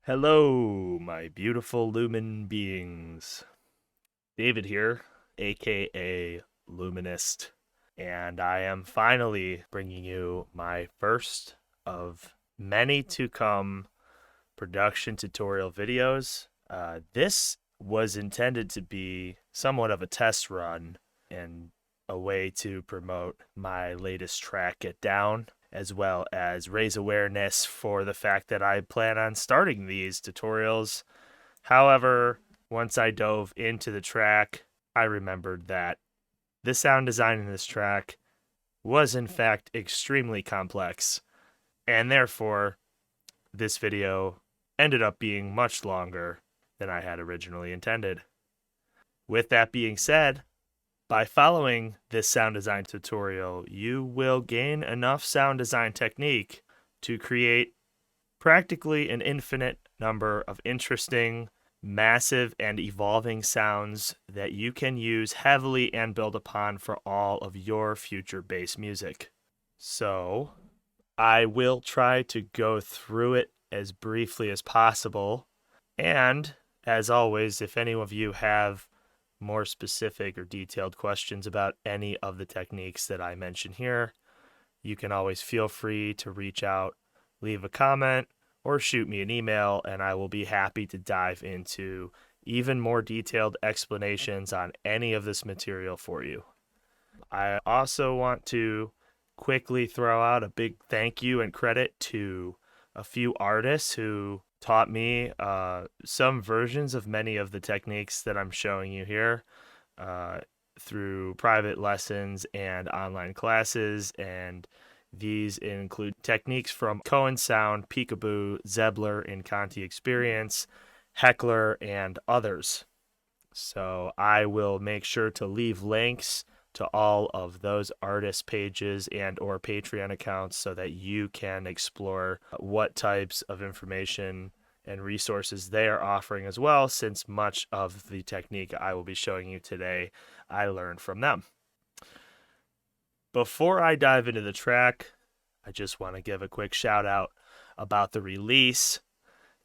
Hello, my beautiful Lumen beings. David here, aka Luminist, and I am finally bringing you my first of many to come production tutorial videos. This was intended to be somewhat of a test run and a way to promote my latest track, Get Down, as well as raise awareness for the fact that I plan on starting these tutorials. However, once I dove into the track, I remembered that the sound design in this track was in fact extremely complex, and therefore this video ended up being much longer than I had originally intended. With that being said, by following this sound design tutorial, you will gain enough sound design technique to create practically an infinite number of interesting, massive, and evolving sounds that you can use heavily and build upon for all of your future bass music. So, I will try to go through it as briefly as possible. And, as always, if any of you have more specific or detailed questions about any of the techniques that I mention here, you can always feel free to reach out, leave a comment, or shoot me an email, and I will be happy to dive into even more detailed explanations on any of this material for you. I also want to quickly throw out a big thank you and credit to a few artists who taught me some versions of many of the techniques that I'm showing you here through private lessons and online classes, and these include techniques from Cohen Sound, Peekaboo, Zebler, and Conti Experience, Heckler, and others. So I will make sure to leave links to all of those artist pages and or Patreon accounts so that you can explore what types of information and resources they are offering as well, since much of the technique I will be showing you today I learned from them. Before I dive into the track, I just want to give a quick shout out about the release.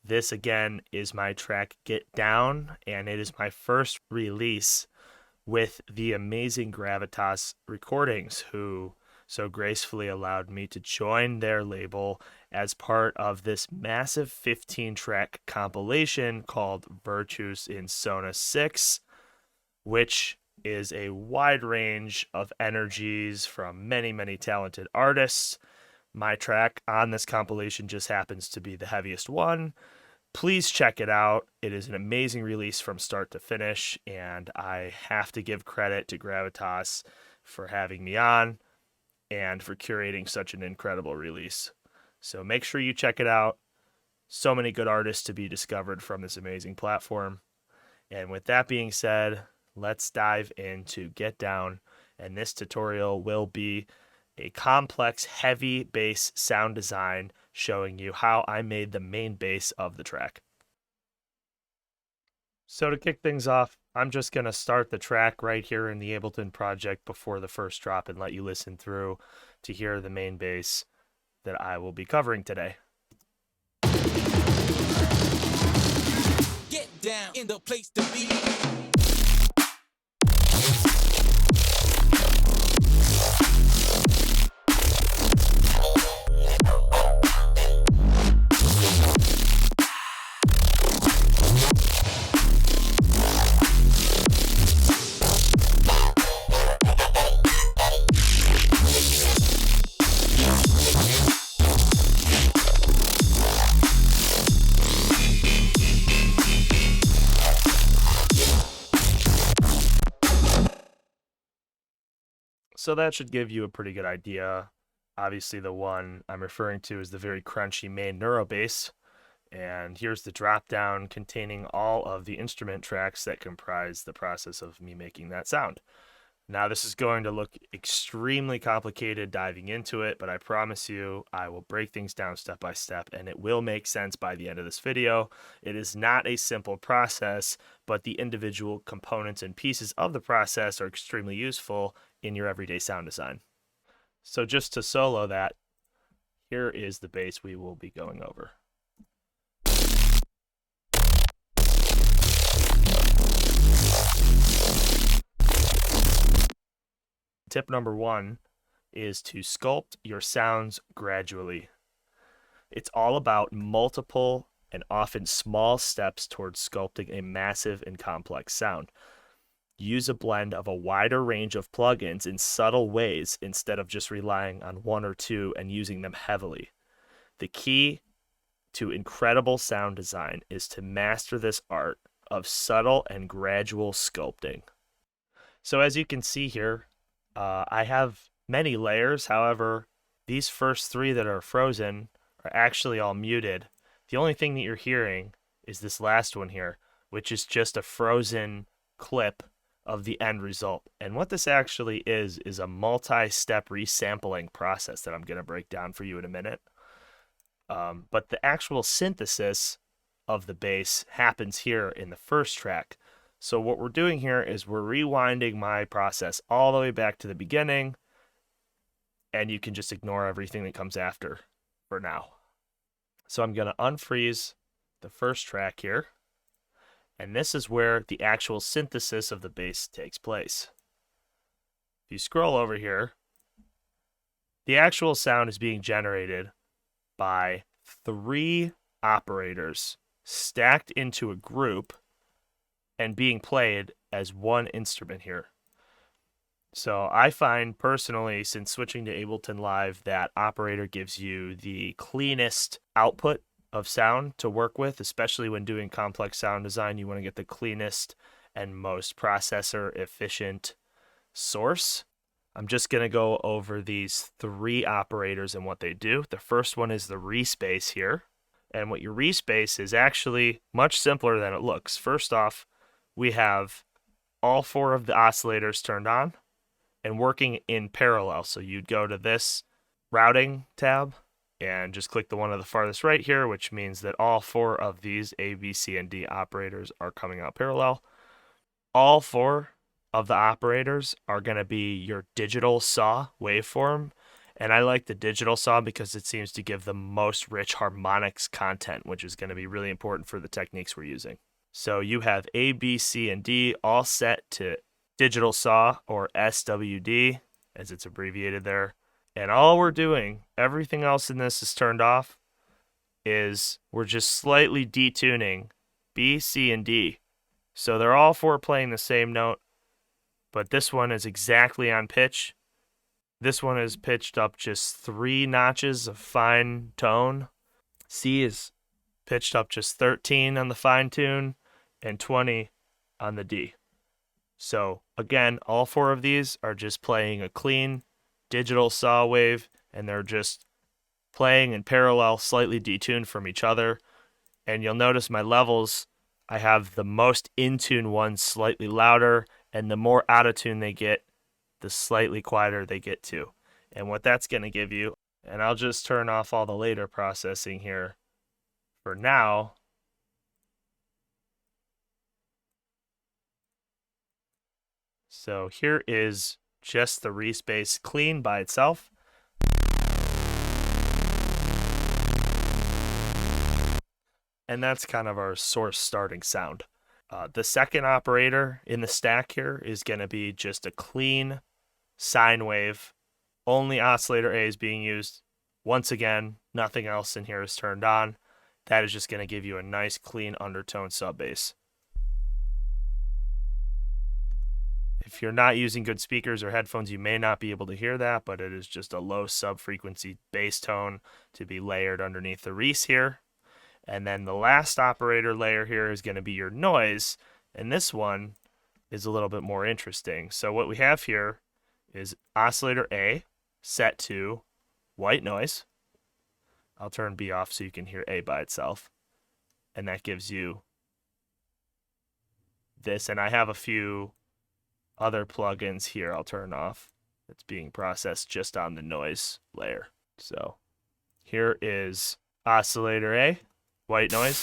This again is my track Get Down, and it is my first release with the amazing Gravitas Recordings, who so gracefully allowed me to join their label as part of this massive 15-track compilation called Virtues in Sonus 6, which is a wide range of energies from many, many talented artists. My track on this compilation just happens to be the heaviest one. Please check it out. It is an amazing release from start to finish, and I have to give credit to Gravitas for having me on and for curating such an incredible release. So make sure you check it out. So many good artists to be discovered from this amazing platform. And with that being said, let's dive into Get Down, and this tutorial will be a complex, heavy bass sound design showing you how I made the main bass of the track. So to kick things off, I'm just going to start the track right here in the Ableton project before the first drop and let you listen through to hear the main bass that I will be covering today. Get down in the place to be. So that should give you a pretty good idea. Obviously, the one I'm referring to is the very crunchy main neuro bass. And here's the drop down containing all of the instrument tracks that comprise the process of me making that sound. Now, this is going to look extremely complicated diving into it, but I promise you I will break things down step by step, and it will make sense by the end of this video. It is not a simple process, but the individual components and pieces of the process are extremely useful in your everyday sound design. So just to solo that, here is the bass we will be going over. tip number 1 is to sculpt your sounds gradually. It's all about multiple and often small steps towards sculpting a massive and complex sound. Use a blend of a wider range of plugins in subtle ways instead of just relying on one or two and using them heavily. The key to incredible sound design is to master this art of subtle and gradual sculpting. So as you can see here, I have many layers. However, these first 3 that are frozen are actually all muted. The only thing that you're hearing is this last one here, which is just a frozen clip of the end result. And what this actually is a multi-step resampling process that I'm going to break down for you in a minute. But the actual synthesis of the bass happens here in the first track. So what we're doing here is we're rewinding my process all the way back to the beginning, and you can just ignore everything that comes after for now. So I'm going to unfreeze the first track here, and this is where the actual synthesis of the bass takes place. If you scroll over here, the actual sound is being generated by 3 operators stacked into a group and being played as one instrument here. So I find personally, since switching to Ableton Live, that operator gives you the cleanest output of sound to work with, especially when doing complex sound design. You want to get the cleanest and most processor efficient source. I'm just going to go over these 3 operators and what they do. The first one is the respace here. And what your respace is actually much simpler than it looks. First off, we have all 4 of the oscillators turned on and working in parallel. So you'd go to this routing tab and just click the one to the farthest right here, which means that all 4 of these A, B, C, and D operators are coming out parallel. All 4 of the operators are going to be your digital saw waveform. And I like the digital saw because it seems to give the most rich harmonics content, which is going to be really important for the techniques we're using. So you have A, B, C, and D all set to digital saw, or SWD, as it's abbreviated there. And all we're doing, everything else in this is turned off, is we're just slightly detuning B, C, and D. So they're all 4 playing the same note, but this one is exactly on pitch. This one is pitched up just 3 notches of fine tone. C is pitched up just 13 on the fine tune and 20 on the D. So again, all 4 of these are just playing a clean digital saw wave, and they're just playing in parallel, slightly detuned from each other. And you'll notice my levels, I have the most in-tune ones slightly louder, and the more out of tune they get, the slightly quieter they get too. And what that's going to give you, and I'll just turn off all the later processing here for now. So here is just the respace clean by itself. And that's kind of our source starting sound. The second operator in the stack here is going to be just a clean sine wave. Only oscillator A is being used. Once again, nothing else in here is turned on. That is just going to give you a nice clean undertone sub bass. If you're not using good speakers or headphones, you may not be able to hear that, but it is just a low sub-frequency bass tone to be layered underneath the res here. And then the last operator layer here is going to be your noise, and this one is a little bit more interesting. So what we have here is oscillator A set to white noise. I'll turn B off so you can hear A by itself. And that gives you this, and I have a few other plugins here I'll turn off that's being processed just on the noise layer. So here is oscillator A, white noise.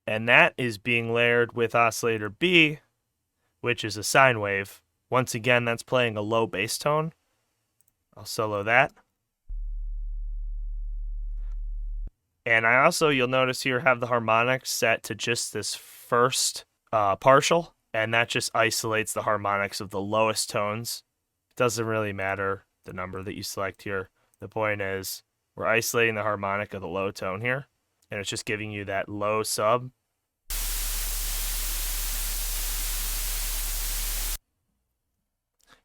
And that is being layered with oscillator B, which is a sine wave. Once again, that's playing a low bass tone. I'll solo that. And I also, you'll notice here, have the harmonics set to just this first partial. and that just isolates the harmonics of the lowest tones. It doesn't really matter the number that you select here. The point is we're isolating the harmonic of the low tone here, and it's just giving you that low sub.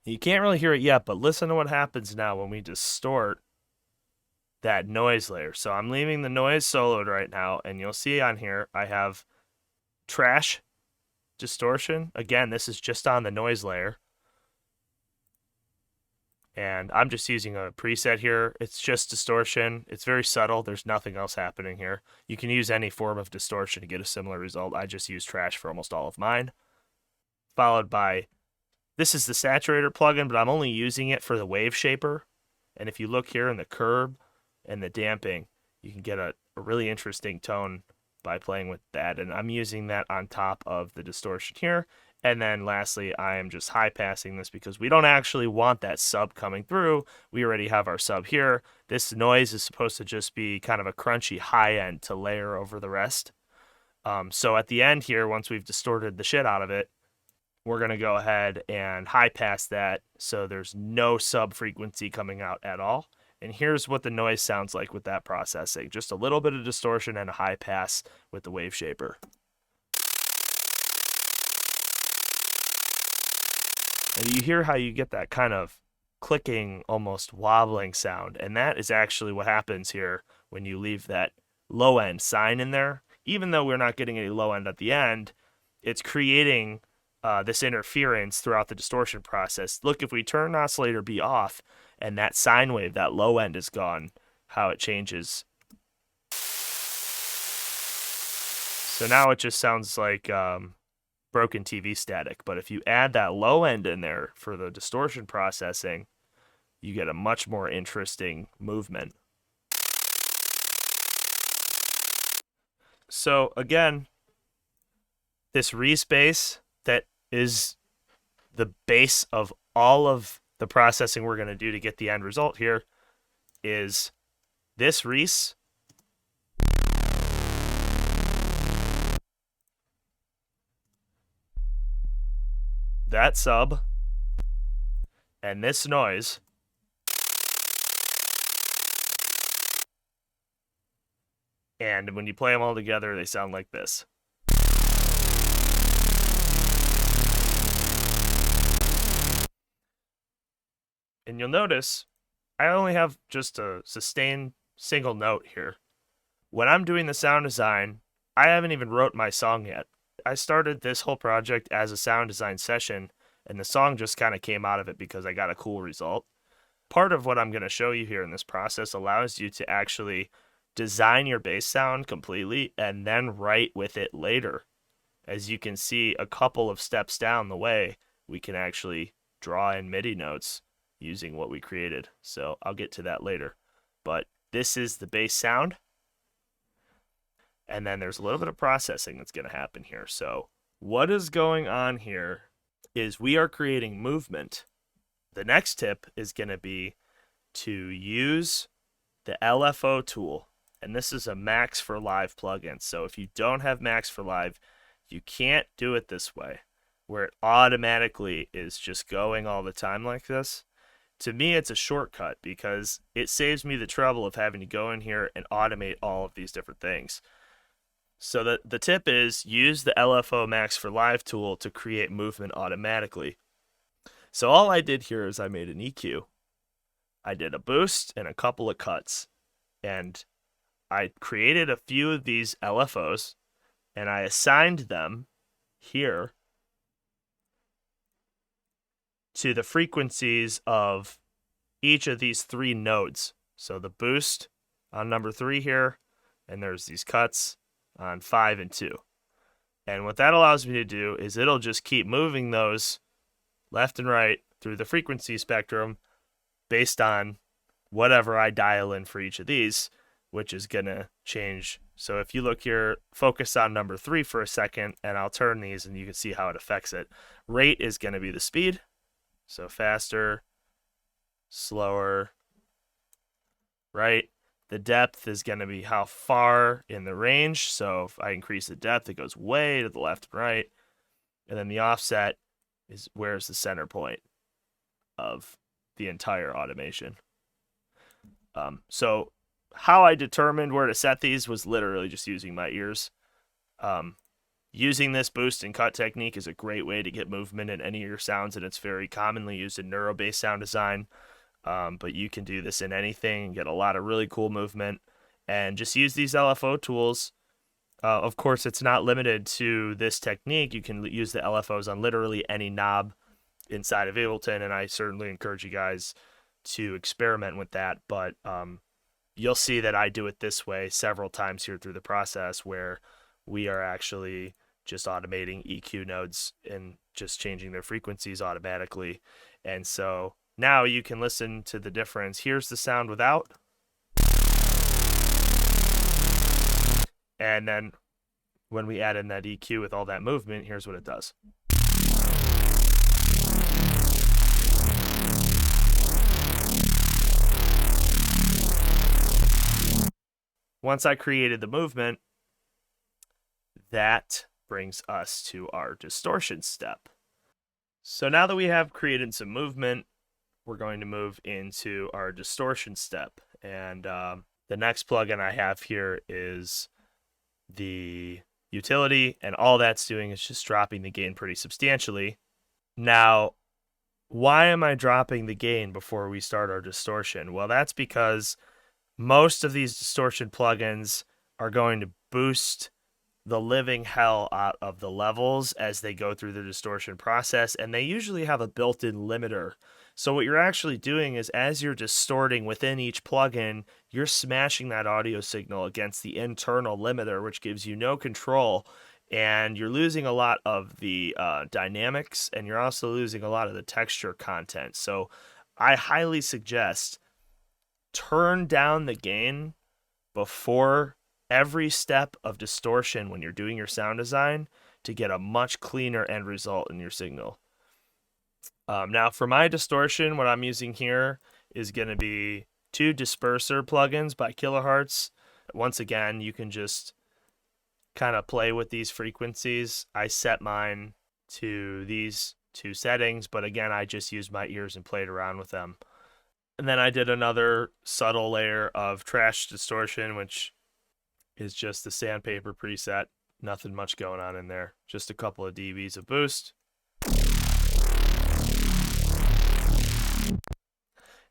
You can't really hear it yet, but listen to what happens now when we distort that noise layer. So I'm leaving the noise soloed right now, and you'll see on here I have trash distortion. Again, this is just on the noise layer. And I'm just using a preset here. It's just distortion. It's very subtle. There's nothing else happening here. You can use any form of distortion to get a similar result. I just use trash for almost all of mine. Followed by, this is the saturator plugin, but I'm only using it for the wave shaper. And if you look here in the curb and the damping, you can get a really interesting tone by playing with that. And I'm using that on top of the distortion here. And then lastly, I am just high passing this because we don't actually want that sub coming through. We already have our sub here. This noise is supposed to just be kind of a crunchy high end to layer over the rest. So at the end here, once we've distorted the shit out of it, we're going to go ahead and high pass that so there's no sub frequency coming out at all. And here's what the noise sounds like with that processing. Just a little bit of distortion and a high pass with the wave shaper. And you hear how you get that kind of clicking, almost wobbling sound. And that is actually what happens here when you leave that low end sine in there. Even though we're not getting any low end at the end, it's creating this interference throughout the distortion process. Look, if we turn oscillator B off and that sine wave, that low end is gone, how it changes. So now it just sounds like broken TV static. But if you add that low end in there for the distortion processing, you get a much more interesting movement. So again, this Reese bass that is the base of all of the processing we're going to do to get the end result here is this Reese. That sub. And this noise. And when you play them all together, they sound like this. And you'll notice I only have just a sustained single note here. When I'm doing the sound design, I haven't even wrote my song yet. I started this whole project as a sound design session, and the song just kind of came out of it because I got a cool result. Part of what I'm going to show you here in this process allows you to actually design your bass sound completely and then write with it later. As you can see, a couple of steps down the way, we can actually draw in MIDI notes using what we created. So I'll get to that later. But this is the bass sound. And then there's a little bit of processing that's going to happen here. So what is going on here is we are creating movement. The next tip is going to be to use the LFO tool. And this is a Max for Live plugin. So if you don't have Max for Live, you can't do it this way, where it automatically is just going all the time like this. To me, it's a shortcut because it saves me the trouble of having to go in here and automate all of these different things. So the tip is use the LFO Max for Live tool to create movement automatically. So all I did here is I made an EQ. I did a boost and a couple of cuts. And I created a few of these LFOs and I assigned them here to the frequencies of each of these three nodes. So the boost on number 3 here, and there's these cuts on 5 and 2. And what that allows me to do is it'll just keep moving those left and right through the frequency spectrum based on whatever I dial in for each of these, which is going to change. So if you look here, focus on number 3 for a second, and I'll turn these and you can see how it affects it. Rate is going to be the speed. So faster, slower, right? The depth is going to be how far in the range. So if I increase the depth, it goes way to the left and right. and then the offset is where's the center point of the entire automation. So how I determined where to set these was literally just using my ears. Using this boost and cut technique is a great way to get movement in any of your sounds, and it's very commonly used in neuro-based sound design. But you can do this in anything and get a lot of really cool movement. And just use these LFO tools. Of course, it's not limited to this technique. You can use the LFOs on literally any knob inside of Ableton, and I certainly encourage you guys to experiment with that. But you'll see that I do it this way several times here through the process, where we are actually just automating EQ nodes and just changing their frequencies automatically. And so now you can listen to the difference. Here's the sound without. And then when we add in that EQ with all that movement, here's what it does. Once I created the movement, that brings us to our distortion step. So now that we have created some movement, we're going to move into our distortion step. And the next plugin I have here is the utility, and all that's doing is just dropping the gain pretty substantially. Now, why am I dropping the gain before we start our distortion? Well, that's because most of these distortion plugins are going to boost the living hell out of the levels as they go through the distortion process, and they usually have a built-in limiter. So what you're actually doing is, as you're distorting within each plugin, you're smashing that audio signal against the internal limiter, which gives you no control, and you're losing a lot of the dynamics, and you're also losing a lot of the texture content. So I highly suggest turn down the gain before every step of distortion when you're doing your sound design to get a much cleaner end result in your signal. Now for my distortion, what I'm using here is going to be 2 disperser plugins by Kilohertz. Once again, you can just kind of play with these frequencies. I set mine to these 2 settings, but again, I just used my ears and played around with them. And then I did another subtle layer of trash distortion, which is just the sandpaper preset. Nothing much going on in there. Just a couple of dBs of boost.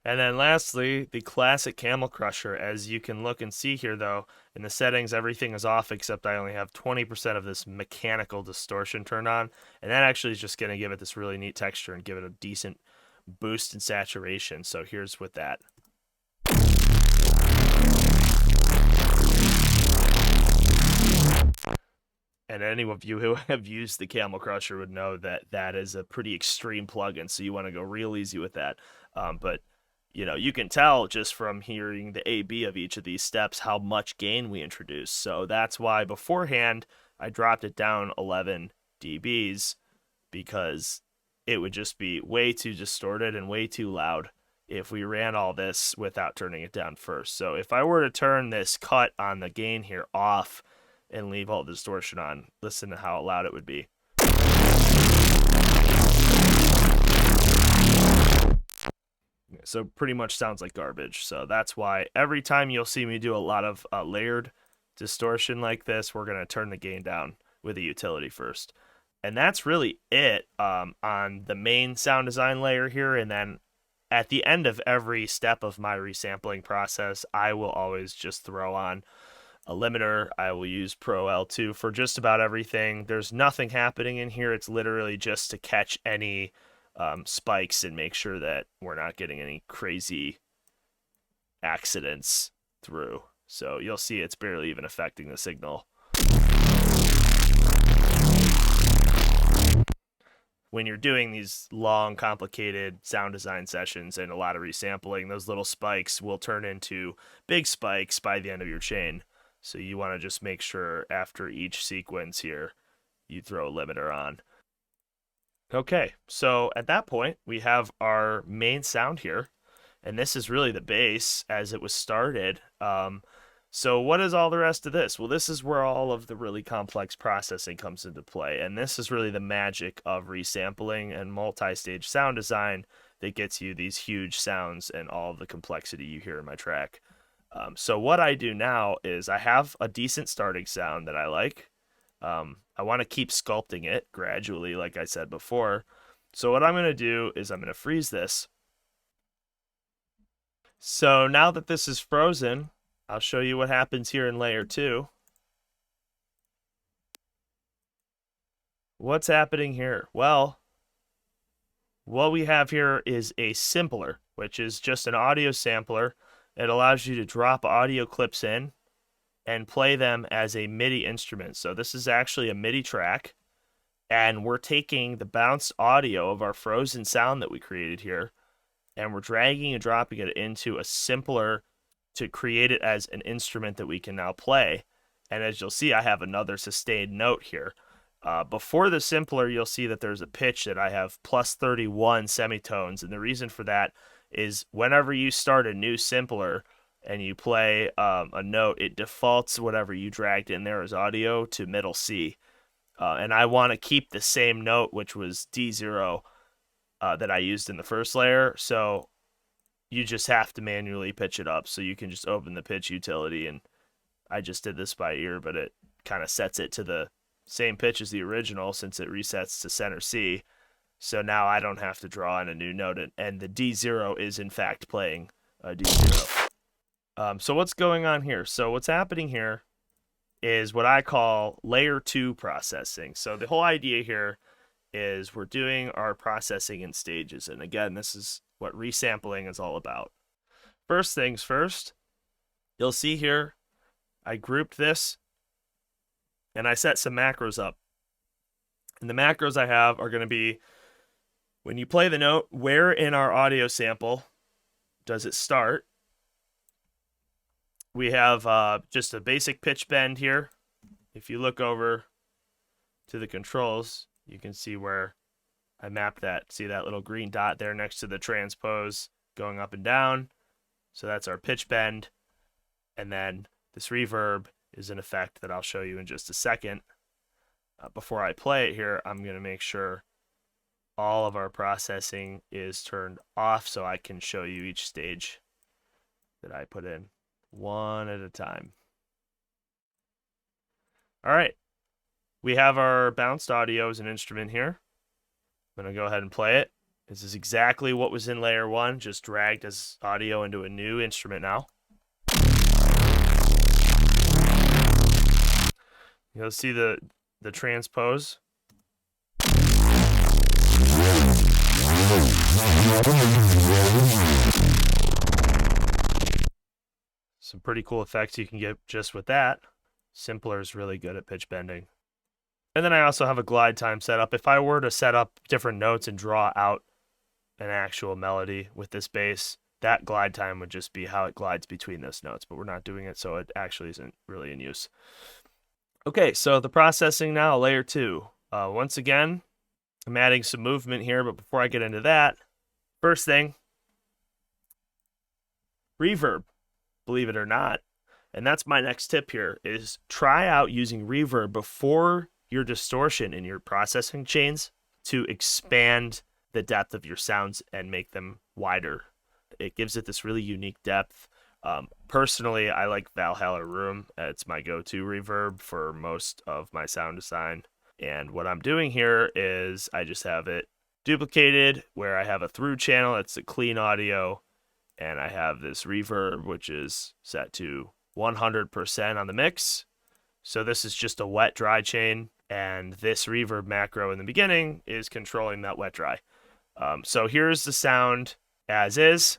And then lastly, the classic Camel Crusher. As you can look and see here, though, in the settings, everything is off except I only have 20% of this mechanical distortion turned on. And that actually is just going to give it this really neat texture and give it a decent boost and saturation. So here's with that. And any of you who have used the Camel Crusher would know that that is a pretty extreme plugin, so you want to go real easy with that. But you know, you can tell just from hearing the A/B of each of these steps how much gain we introduce. So that's why beforehand I dropped it down 11 dBs, because it would just be way too distorted and way too loud if we ran all this without turning it down first. So if I were to turn this cut on the gain here off and leave all the distortion on, listen to how loud it would be. So pretty much sounds like garbage. So that's why every time you'll see me do a lot of layered distortion like this, we're going to turn the gain down with a utility first. And that's really it on the main sound design layer here. And then at the end of every step of my resampling process, I will always just throw on a limiter. I will use Pro L2 for just about everything. There's nothing happening in here. It's literally just to catch any spikes and make sure that we're not getting any crazy accidents through. So you'll see it's barely even affecting the signal. When you're doing these long, complicated sound design sessions and a lot of resampling, those little spikes will turn into big spikes by the end of your chain. So you want to just make sure after each sequence here, you throw a limiter on. Okay, so at that point, we have our main sound here, and this is really the base as it was started. So what is all the rest of this? Well, this is where all of the really complex processing comes into play. And this is really the magic of resampling and multi-stage sound design that gets you these huge sounds and all of the complexity you hear in my track. So what I do now is I have a decent starting sound that I like. I want to keep sculpting it gradually, like I said before. So what I'm going to do is I'm going to freeze this. So now that this is frozen, I'll show you what happens here in layer 2. What's happening here? Well, what we have here is a sampler, which is just an audio sampler. It allows you to drop audio clips in and play them as a MIDI instrument. So this is actually a MIDI track, and we're taking the bounced audio of our frozen sound that we created here, and we're dragging and dropping it into a sampler to create it as an instrument that we can now play. And as you'll see, I have another sustained note here. Before the sampler, you'll see that there's a pitch that I have plus 31 semitones, and the reason for that is whenever you start a new sampler and you play a note, it defaults whatever you dragged in there as audio to middle C. And I want to keep the same note, which was D0, that I used in the first layer. So you just have to manually pitch it up. So you can just open the pitch utility, and I just did this by ear, but it kind of sets it to the same pitch as the original since it resets to center C. So now I don't have to draw in a new note, and the D0 is in fact playing a D0. So what's going on here? So what's happening here is what I call layer 2 processing. So the whole idea here is we're doing our processing in stages. And again, this is what resampling is all about. First things first, you'll see here, I grouped this and I set some macros up. And the macros I have are going to be, when you play the note, where in our audio sample does it start? We have just a basic pitch bend here. If you look over to the controls, you can see where I mapped that. See that little green dot there next to the transpose going up and down? So that's our pitch bend. And then this reverb is an effect that I'll show you in just a second. Before I play it here, I'm going to make sure all of our processing is turned off so I can show you each stage that I put in one at a time. All right. We have our bounced audio as an instrument here. I'm going to go ahead and play it. This is exactly what was in layer 1, just dragged as audio into a new instrument now. You'll see the transpose. Some pretty cool effects you can get just with that. Simpler is really good at pitch bending. And then I also have a glide time set up. If I were to set up different notes and draw out an actual melody with this bass, that glide time would just be how it glides between those notes, but we're not doing it, so it actually isn't really in use. Okay, so the processing now, layer 2. Once again, I'm adding some movement here, but before I get into that, first thing, reverb, believe it or not. And that's my next tip here, is try out using reverb before your distortion in your processing chains to expand the depth of your sounds and make them wider. It gives it this really unique depth. Personally, I like Valhalla Room. It's my go-to reverb for most of my sound design. And what I'm doing here is I just have it duplicated where I have a through channel. It's a clean audio. And I have this reverb, which is set to 100% on the mix. So this is just a wet dry chain. And this reverb macro in the beginning is controlling that wet dry. So here's the sound as is.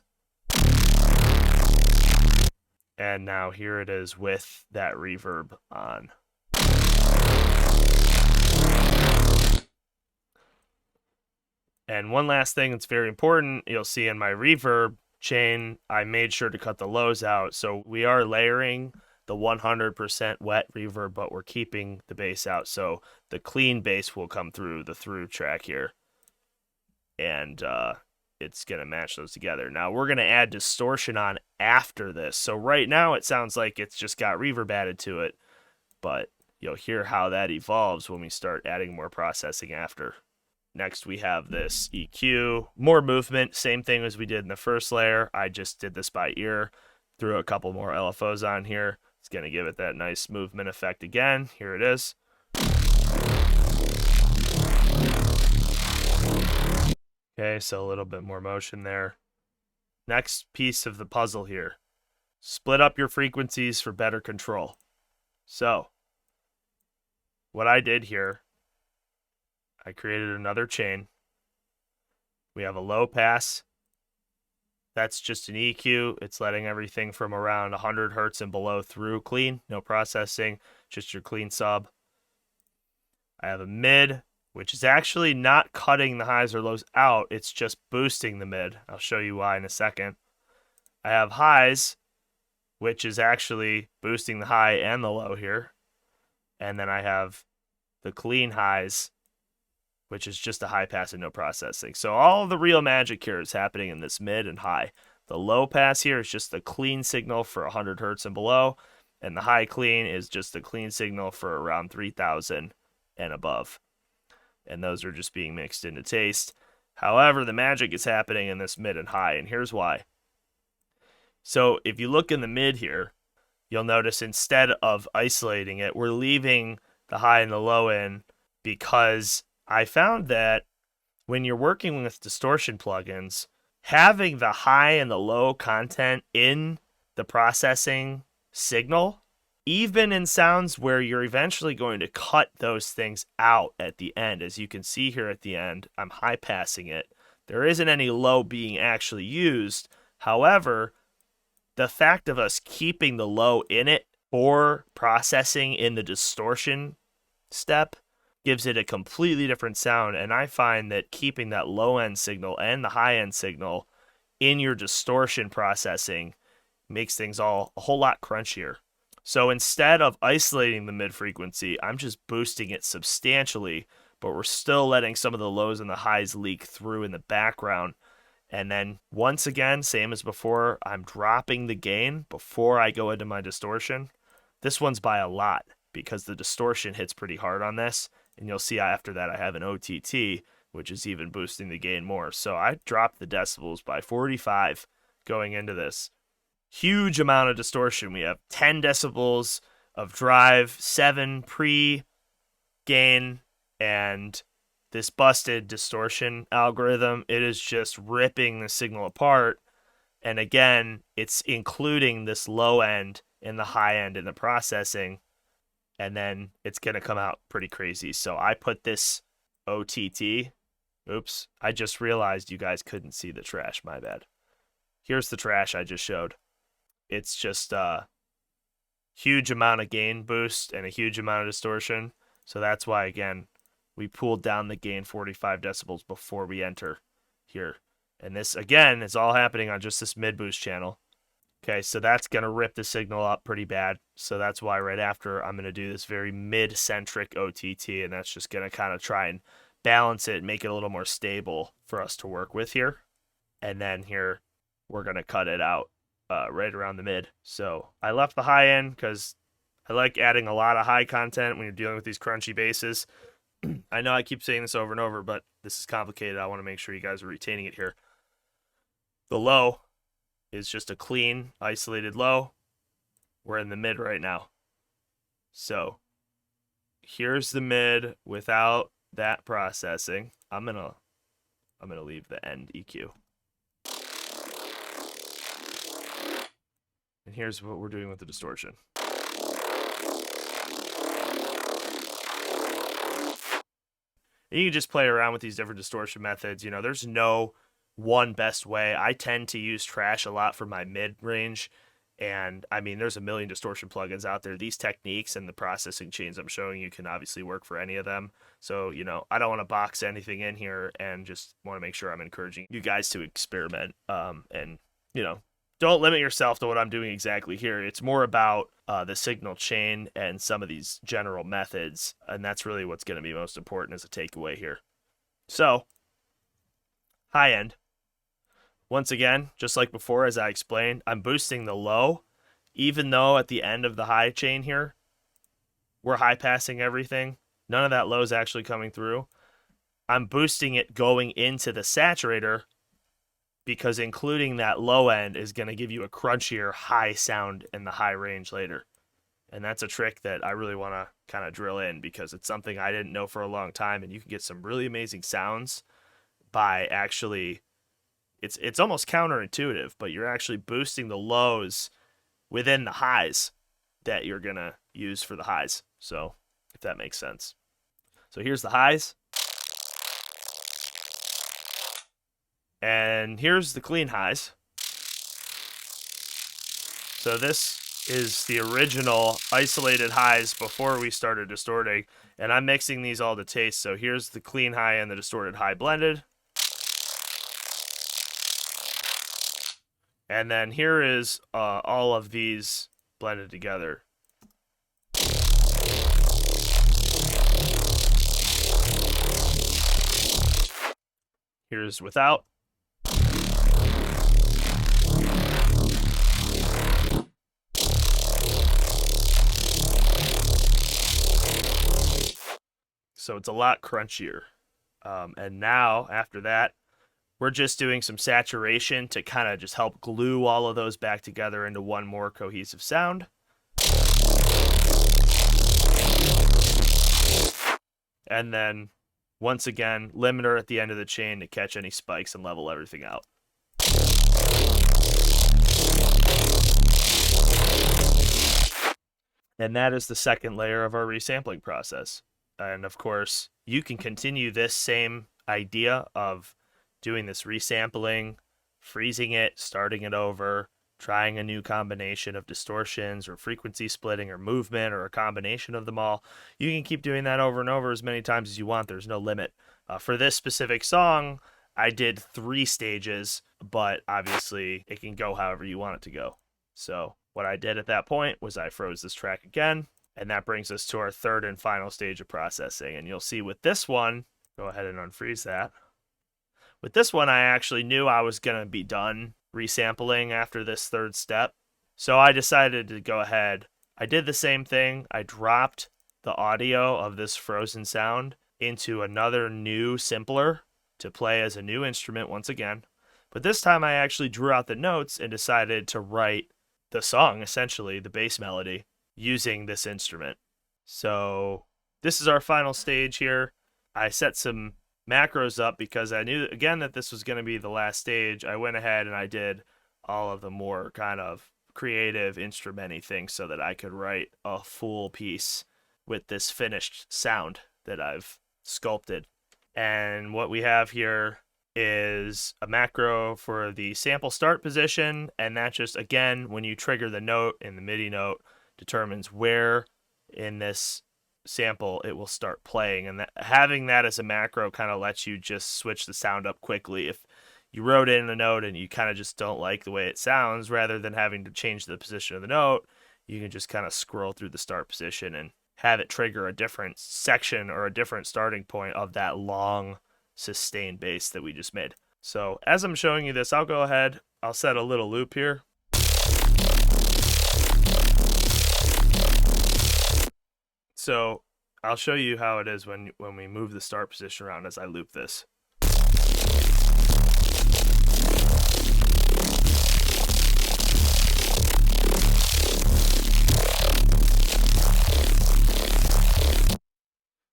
And now here it is with that reverb on. And one last thing that's very important, you'll see in my reverb chain, I made sure to cut the lows out. So we are layering the 100% wet reverb, but we're keeping the bass out. So the clean bass will come through the through track here. And it's going to match those together. Now we're going to add distortion on after this. So right now it sounds like it's just got reverb added to it, but you'll hear how that evolves when we start adding more processing after. Next we have this EQ, more movement, same thing as we did in the first layer. I just did this by ear, threw a couple more LFOs on here. It's going to give it that nice movement effect again. Here it is. Okay, so a little bit more motion there. Next piece of the puzzle here. Split up your frequencies for better control. So, what I did here, I created another chain. We have a low pass. That's just an EQ. It's letting everything from around 100 hertz and below through clean. No processing, just your clean sub. I have a mid, which is actually not cutting the highs or lows out. It's just boosting the mid. I'll show you why in a second. I have highs, which is actually boosting the high and the low here. And then I have the clean highs, which is just a high pass and no processing. So all the real magic here is happening in this mid and high. The low pass here is just the clean signal for 100 hertz and below, and the high clean is just the clean signal for around 3000 and above. And those are just being mixed into taste. However, the magic is happening in this mid and high, and here's why. So if you look in the mid here, you'll notice instead of isolating it, we're leaving the high and the low in, because I found that when you're working with distortion plugins, having the high and the low content in the processing signal, even in sounds where you're eventually going to cut those things out at the end. As you can see here at the end, I'm high passing it. There isn't any low being actually used. However, the fact of us keeping the low in it for processing in the distortion step gives it a completely different sound, and I find that keeping that low end signal and the high end signal in your distortion processing makes things all a whole lot crunchier. So instead of isolating the mid frequency, I'm just boosting it substantially, but we're still letting some of the lows and the highs leak through in the background. And then once again, same as before, I'm dropping the gain before I go into my distortion. This one's by a lot because the distortion hits pretty hard on this. And you'll see after that I have an OTT, which is even boosting the gain more. So I dropped the decibels by 45 going into this. Huge amount of distortion. We have 10 decibels of drive, 7 pre-gain, and this busted distortion algorithm. It is just ripping the signal apart. And again, it's including this low end and the high end in the processing. And then it's going to come out pretty crazy. So I put this OTT. Oops, I just realized you guys couldn't see the trash. My bad. Here's the trash I just showed. It's just a huge amount of gain boost and a huge amount of distortion. So that's why, again, we pulled down the gain 45 decibels before we enter here. And this, again, is all happening on just this mid boost channel. Okay, so that's going to rip the signal up pretty bad. So that's why right after I'm going to do this very mid-centric OTT, and that's just going to kind of try and balance it, make it a little more stable for us to work with here. And then here, we're going to cut it out right around the mid. So I left the high end because I like adding a lot of high content when you're dealing with these crunchy basses. I know I keep saying this over and over, but this is complicated. I want to make sure you guys are retaining it here. The low is just a clean, isolated low. We're in the mid right now. So here's the mid without that processing. I'm gonna leave the end EQ. And here's what we're doing with the distortion. And you can just play around with these different distortion methods. You know, there's no one best way. I tend to use trash a lot for my mid-range. And, I mean, there's a million distortion plugins out there. These techniques and the processing chains I'm showing you can obviously work for any of them. So, you know, I don't want to box anything in here and just want to make sure I'm encouraging you guys to experiment. And, you know, don't limit yourself to what I'm doing exactly here. It's more about the signal chain and some of these general methods. And that's really what's going to be most important as a takeaway here. So, high end. once again, just like before, as I explained, I'm boosting the low, even though at the end of the high chain here, we're high passing everything. None of that low is actually coming through. I'm boosting it going into the saturator because including that low end is going to give you a crunchier high sound in the high range later. And that's a trick that I really want to kind of drill in because it's something I didn't know for a long time, and you can get some really amazing sounds by actually, it's almost counterintuitive, but you're actually boosting the lows within the highs that you're going to use for the highs. So if that makes sense. So here's the highs. And here's the clean highs. So this is the original isolated highs before we started distorting. And I'm mixing these all to taste. So here's the clean high and the distorted high blended. And then here is all of these blended together. Here's without. So it's a lot crunchier. And now, after that, we're just doing some saturation to kind of just help glue all of those back together into one more cohesive sound. And then, once again, limiter at the end of the chain to catch any spikes and level everything out. And that is the second layer of our resampling process. And of course, you can continue this same idea of doing this resampling, freezing it, starting it over, trying a new combination of distortions or frequency splitting or movement or a combination of them all. You can keep doing that over and over as many times as you want. There's no limit. For this specific song, I did 3 stages, but obviously it can go however you want it to go. So what I did at that point was I froze this track again, and that brings us to our third and final stage of processing. And you'll see with this one, go ahead and unfreeze that. With this one, I actually knew I was going to be done resampling after this third step. So I decided to go ahead. I did the same thing. I dropped the audio of this frozen sound into another new simpler to play as a new instrument once again. But this time I actually drew out the notes and decided to write the song, essentially, the bass melody, using this instrument. So this is our final stage here. I set some macros up because I knew, again, that this was going to be the last stage. I went ahead and I did all of the more kind of creative instrument-y things so that I could write a full piece with this finished sound that I've sculpted. And what we have here is a macro for the sample start position, and that just, again, when you trigger the note in the MIDI note, determines where in this sample it will start playing. And that, having that as a macro kind of lets you just switch the sound up quickly. If you wrote in a note and you kind of just don't like the way it sounds, rather than having to change the position of the note, you can just kind of scroll through the start position and have it trigger a different section or a different starting point of that long sustained bass that we just made. So as I'm showing you this, I'll go ahead, I'll set a little loop here. So I'll show you how it is when we move the start position around as I loop this.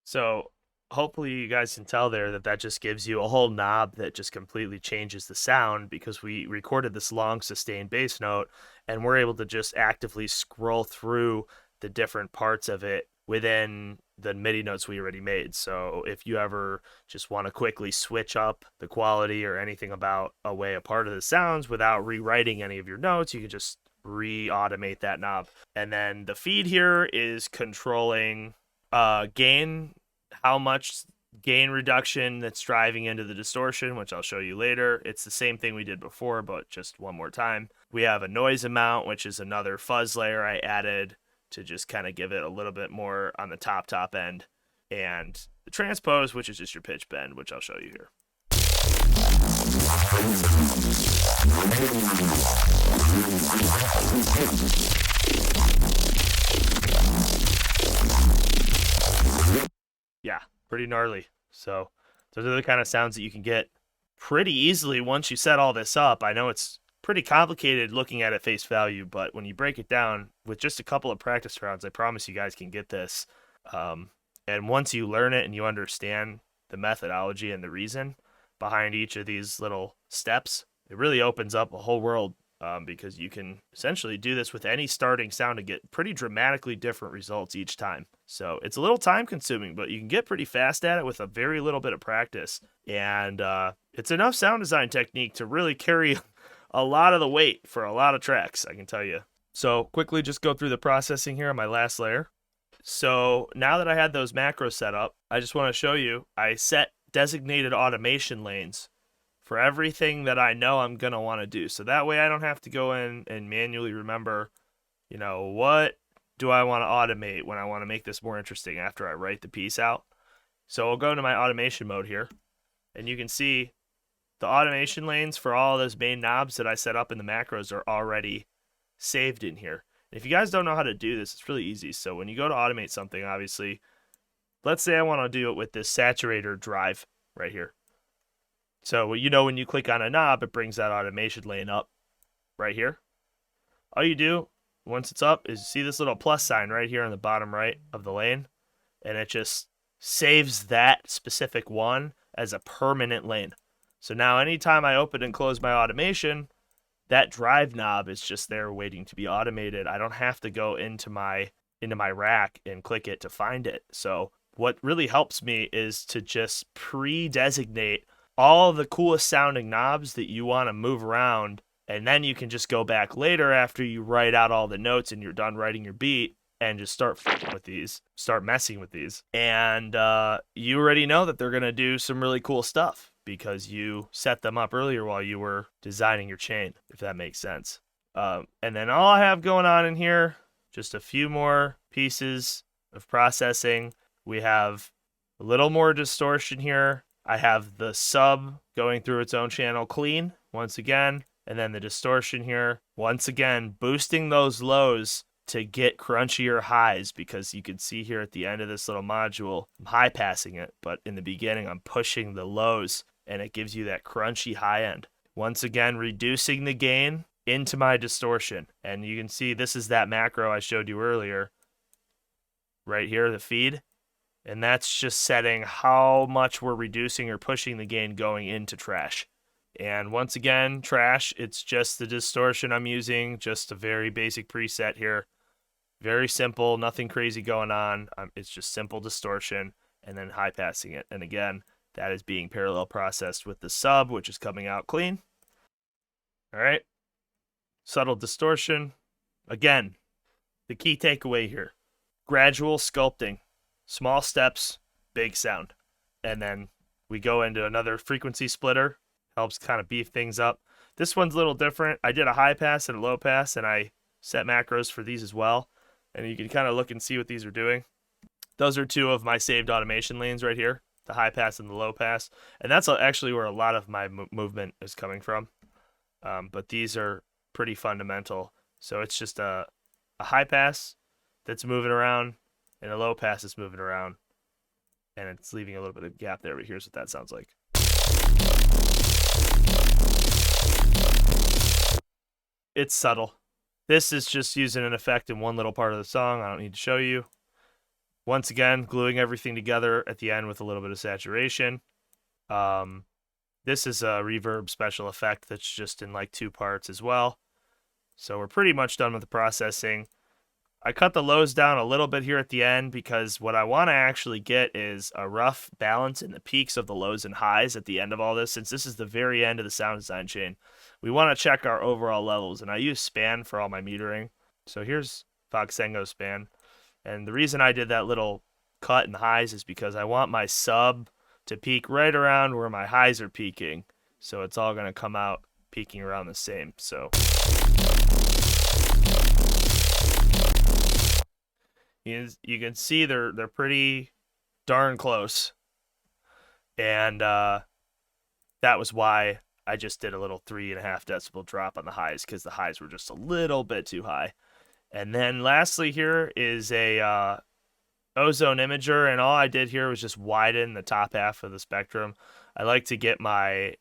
So hopefully you guys can tell there that that just gives you a whole knob that just completely changes the sound, because we recorded this long sustained bass note and we're able to just actively scroll through the different parts of it within the MIDI notes we already made. So if you ever just want to quickly switch up the quality or anything about a way a part of the sounds without rewriting any of your notes, you can just re-automate that knob. And then the feed here is controlling gain, how much gain reduction that's driving into the distortion, which I'll show you later. It's the same thing we did before, but just one more time. We have a noise amount, which is another fuzz layer I added to just kind of give it a little bit more on the top end. And the transpose, which is just your pitch bend, which I'll show you here. Yeah, pretty gnarly. So those are the kind of sounds that you can get pretty easily once you set all this up. I know it's pretty complicated looking at it face value, but when you break it down with just a couple of practice rounds, I promise you guys can get this. And once you learn it and you understand the methodology and the reason behind each of these little steps, it really opens up a whole world, because you can essentially do this with any starting sound to get pretty dramatically different results each time. So it's a little time consuming, but you can get pretty fast at it with a very little bit of practice. And it's enough sound design technique to really carry a lot of the weight for a lot of tracks, I can tell you. So quickly just go through the processing here on my last layer. So now that I had those macros set up, I just want to show you, I set designated automation lanes for everything that I know I'm going to want to do. So that way I don't have to go in and manually remember, what do I want to automate when I want to make this more interesting after I write the piece out. So I'll go into my automation mode here, and you can see the automation lanes for all those main knobs that I set up in the macros are already saved in here. And if you guys don't know how to do this, it's really easy. So when you go to automate something, obviously, let's say I want to do it with this saturator drive right here. So when you click on a knob, it brings that automation lane up right here. All you do once it's up is see this little plus sign right here on the bottom right of the lane, and it just saves that specific one as a permanent lane. So now anytime I open and close my automation, that drive knob is just there waiting to be automated. I don't have to go into my rack and click it to find it. So what really helps me is to just pre-designate all the coolest sounding knobs that you want to move around, and then you can just go back later after you write out all the notes and you're done writing your beat and just start messing with these. And you already know that they're going to do some really cool stuff because you set them up earlier while you were designing your chain, if that makes sense. And then all I have going on in here, just a few more pieces of processing. We have a little more distortion here. I have the sub going through its own channel clean, once again, and then the distortion here, once again, boosting those lows to get crunchier highs, because you can see here at the end of this little module, I'm high passing it, but in the beginning, I'm pushing the lows, and it gives you that crunchy high end. Once again, reducing the gain into my distortion, and you can see this is that macro I showed you earlier, right here, the feed. And that's just setting how much we're reducing or pushing the gain going into trash. And once again, trash, it's just the distortion I'm using, just a very basic preset here. Very simple, nothing crazy going on. It's just simple distortion and then high passing it. And again, that is being parallel processed with the sub, which is coming out clean. All right. Subtle distortion. Again, the key takeaway here, gradual sculpting. Small steps, big sound. And then we go into another frequency splitter. Helps kind of beef things up. This one's a little different. I did a high pass and a low pass, and I set macros for these as well. And you can kind of look and see what these are doing. Those are two of my saved automation lanes right here, the high pass and the low pass. And that's actually where a lot of my movement is coming from. But these are pretty fundamental. So it's just a high pass that's moving around, and a low pass is moving around, and it's leaving a little bit of gap there, but here's what that sounds like. It's subtle. This is just using an effect in one little part of the song. I don't need to show you. Once again, gluing everything together at the end with a little bit of saturation. This is a reverb special effect that's just in like 2 parts as well. So we're pretty much done with the processing. I cut the lows down a little bit here at the end because what I want to actually get is a rough balance in the peaks of the lows and highs at the end of all this. Since this is the very end of the sound design chain, we want to check our overall levels, and I use span for all my metering. So here's Foxengo span, and the reason I did that little cut in the highs is because I want my sub to peak right around where my highs are peaking, so it's all going to come out peaking around the same. So you can see they're pretty darn close, and that was why I just did a little 3.5 decibel drop on the highs because the highs were just a little bit too high. And then lastly here is a ozone imager, and all I did here was just widen the top half of the spectrum. I like to get my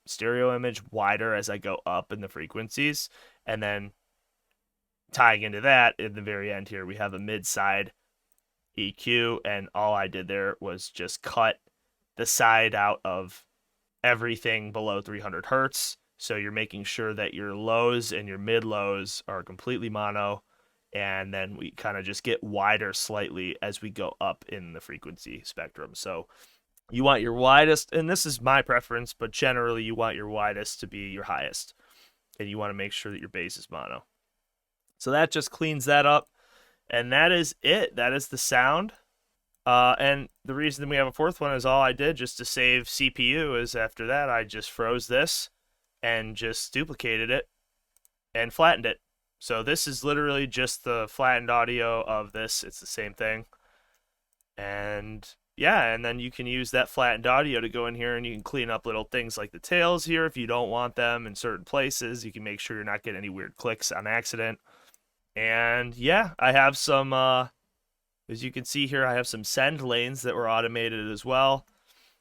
stereo image wider as I go up in the frequencies, and then tying into that, in the very end here, we have a mid-side EQ, and all I did there was just cut the side out of everything below 300 hertz. So you're making sure that your lows and your mid lows are completely mono, and then we kind of just get wider slightly as we go up in the frequency spectrum. So you want your widest, and this is my preference, but generally you want your widest to be your highest, and you want to make sure that your bass is mono. So that just cleans that up, and that is it. That is the sound. And the reason we have a fourth one is all I did just to save CPU is after that I just froze this and just duplicated it and flattened it. So this is literally just the flattened audio of this. It's the same thing. And yeah, and then you can use that flattened audio to go in here and you can clean up little things like the tails here if you don't want them in certain places. You can make sure you're not getting any weird clicks on accident. And yeah, I have some, as you can see here, I have some send lanes that were automated as well.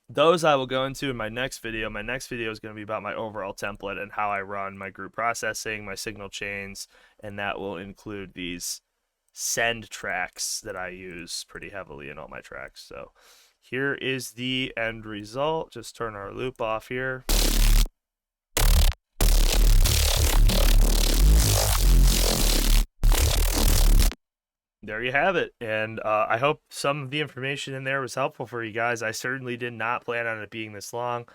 Those I will go into in my next video. My next video is going to be about my overall template and how I run my group processing, my signal chains, and that will include these send tracks that I use pretty heavily in all my tracks. So here is the end result. Just turn our loop off here. There you have it, and I hope some of the information in there was helpful for you guys. I certainly did not plan on it being this long,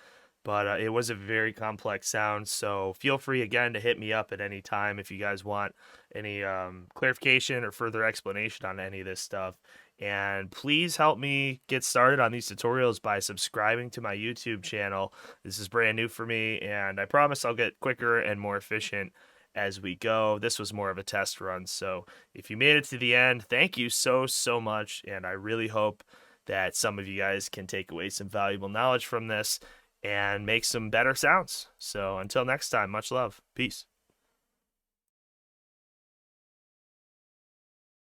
but it was a very complex sound, so feel free again to hit me up at any time if you guys want any clarification or further explanation on any of this stuff. And please help me get started on these tutorials by subscribing to my YouTube channel. This is brand new for me, and I promise I'll get quicker and more efficient as we go. This was more of a test run, so if you made it to the end, thank you so much, and I really hope that some of you guys can take away some valuable knowledge from this and make some better sounds. So until next time, much love. Peace.